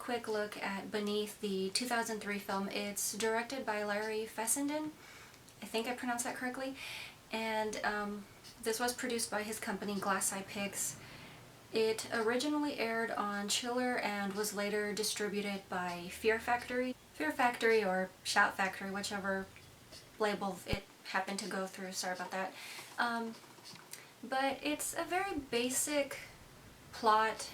quick look at Beneath, the 2003 film. It's directed by Larry Fessenden. I think I pronounced that correctly. And this was produced by his company, Glass Eye Pix. It originally aired on Chiller and was later distributed by Fear Factory. Fear Factory or Shout Factory, whichever label it happened to go through. Sorry about that. But it's a very basic plot.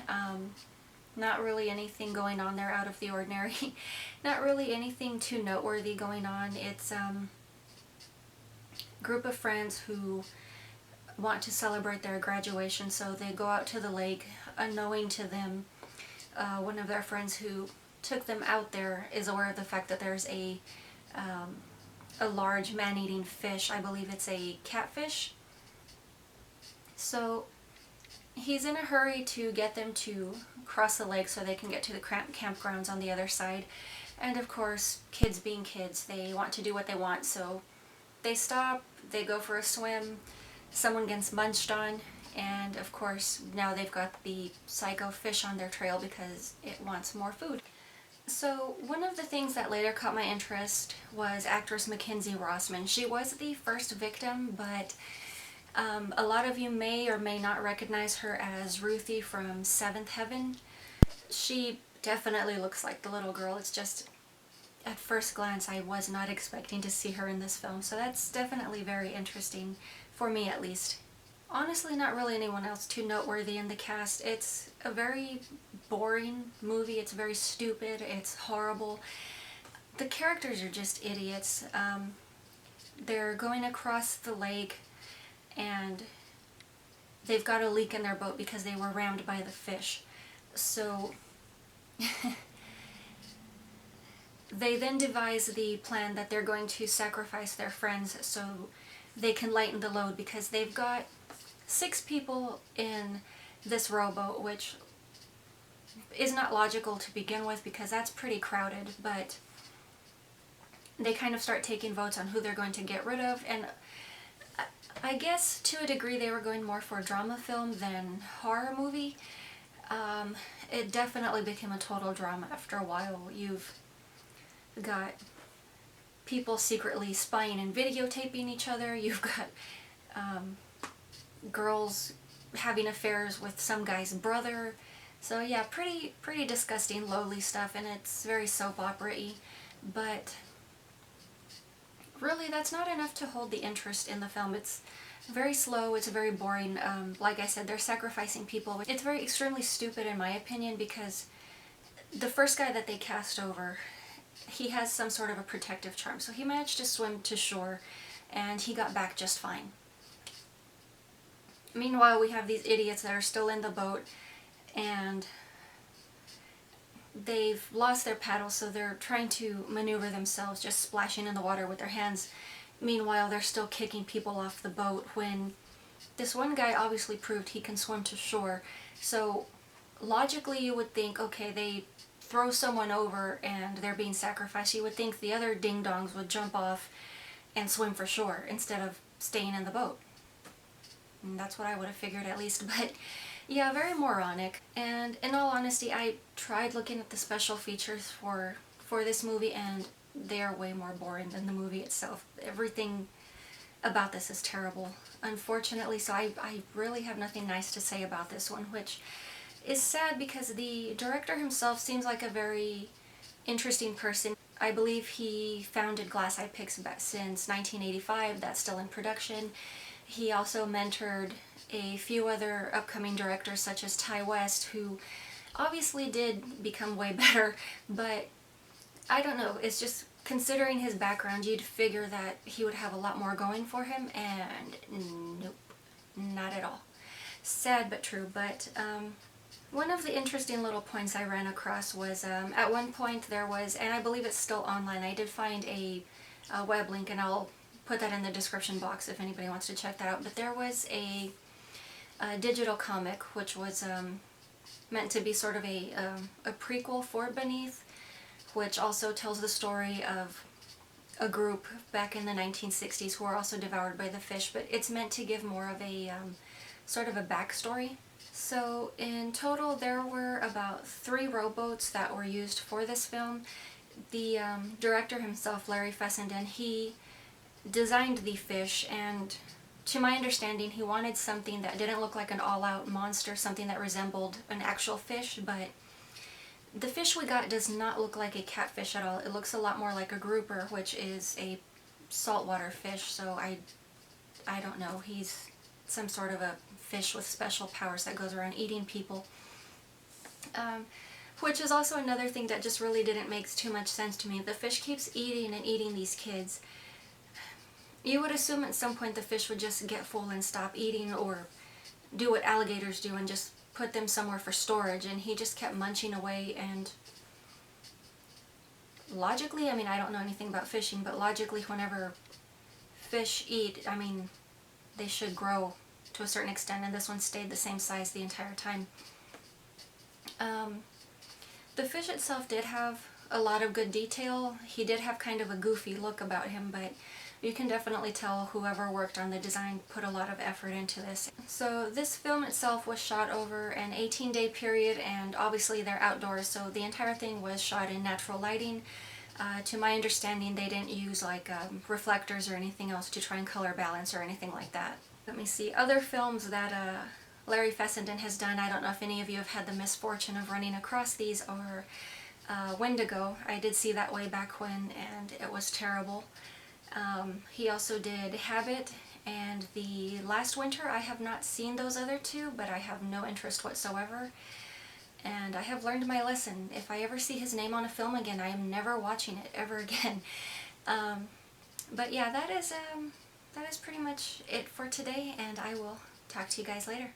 Not really anything going on there out of the ordinary. Not really anything too noteworthy going on. It's a group of friends who want to celebrate their graduation, so they go out to the lake. Unknowing to them, one of their friends who took them out there is aware of the fact that there's a large man-eating fish. I believe it's a catfish. So he's in a hurry to get them to cross the lake so they can get to the campgrounds on the other side. And of course, kids being kids, they want to do what they want, so they stop, they go for a swim, someone gets munched on, and of course now they've got the psycho fish on their trail because it wants more food. So one of the things that later caught my interest was actress Mackenzie Rossman. She was the first victim, but a lot of you may or may not recognize her as Ruthie from Seventh Heaven. She definitely looks like the little girl. It's just, at first glance, I was not expecting to see her in this film, so that's definitely very interesting, for me at least. Honestly, not really anyone else too noteworthy in the cast. It's a very boring movie. It's very stupid. It's horrible. The characters are just idiots. They're going across the lake and they've got a leak in their boat because they were rammed by the fish. So they then devise the plan that they're going to sacrifice their friends so they can lighten the load, because they've got 6 people in this rowboat, which is not logical to begin with because that's pretty crowded, but they kind of start taking votes on who they're going to get rid of, and I guess to a degree they were going more for a drama film than horror movie. It definitely became a total drama after a while. You've got people secretly spying and videotaping each other. You've got girls having affairs with some guy's brother. So yeah, pretty disgusting, lowly stuff, and it's very soap opera-y. But really, that's not enough to hold the interest in the film. It's very slow, it's very boring. Like I said, they're sacrificing people. It's very extremely stupid in my opinion, because the first guy that they cast over, he has some sort of a protective charm. So he managed to swim to shore and he got back just fine. Meanwhile, we have these idiots that are still in the boat and they've lost their paddle, so they're trying to maneuver themselves, just splashing in the water with their hands. Meanwhile, they're still kicking people off the boat when this one guy obviously proved he can swim to shore. So logically you would think, okay, they throw someone over and they're being sacrificed. You would think the other ding-dongs would jump off and swim for shore instead of staying in the boat. And that's what I would have figured at least, but yeah, very moronic. And in all honesty, I tried looking at the special features for this movie and they are way more boring than the movie itself. Everything about this is terrible, unfortunately, so I really have nothing nice to say about this one, which is sad because the director himself seems like a very interesting person. I believe he founded Glass Eye Pix since 1985. That's still in production. He also mentored a few other upcoming directors such as Ty West, who obviously did become way better, but I don't know, it's just, considering his background, you'd figure that he would have a lot more going for him, and nope, not at all. Sad but true. But one of the interesting little points I ran across was at one point there was, and I believe it's still online, I did find a web link, and I'll put that in the description box if anybody wants to check that out, but there was a digital comic which was meant to be sort of a prequel for Beneath, which also tells the story of a group back in the 1960s who were also devoured by the fish, but it's meant to give more of a sort of a backstory. So in total there were about 3 rowboats that were used for this film. The director himself, Larry Fessenden, he designed the fish, and to my understanding he wanted something that didn't look like an all-out monster, something that resembled an actual fish, but the fish we got does not look like a catfish at all. It looks a lot more like a grouper, which is a saltwater fish, so I don't know. He's some sort of a fish with special powers that goes around eating people. Which is also another thing that just really didn't make too much sense to me. The fish keeps eating and eating these kids. You would assume at some point the fish would just get full and stop eating, or do what alligators do and just put them somewhere for storage, and he just kept munching away. And logically, I mean, I don't know anything about fishing, but logically whenever fish eat, I mean, they should grow to a certain extent, and this one stayed the same size the entire time. The fish itself did have a lot of good detail. He did have kind of a goofy look about him, but you can definitely tell whoever worked on the design put a lot of effort into this. So this film itself was shot over an 18-day period, and obviously they're outdoors, so the entire thing was shot in natural lighting. To my understanding, they didn't use like reflectors or anything else to try and color balance or anything like that. Let me see, other films that Larry Fessenden has done, I don't know if any of you have had the misfortune of running across these, or Wendigo. I did see that way back when, and it was terrible. He also did Habit and The Last Winter. I have not seen those other two, but I have no interest whatsoever. And I have learned my lesson. If I ever see his name on a film again, I am never watching it ever again. But yeah, that is pretty much it for today, and I will talk to you guys later.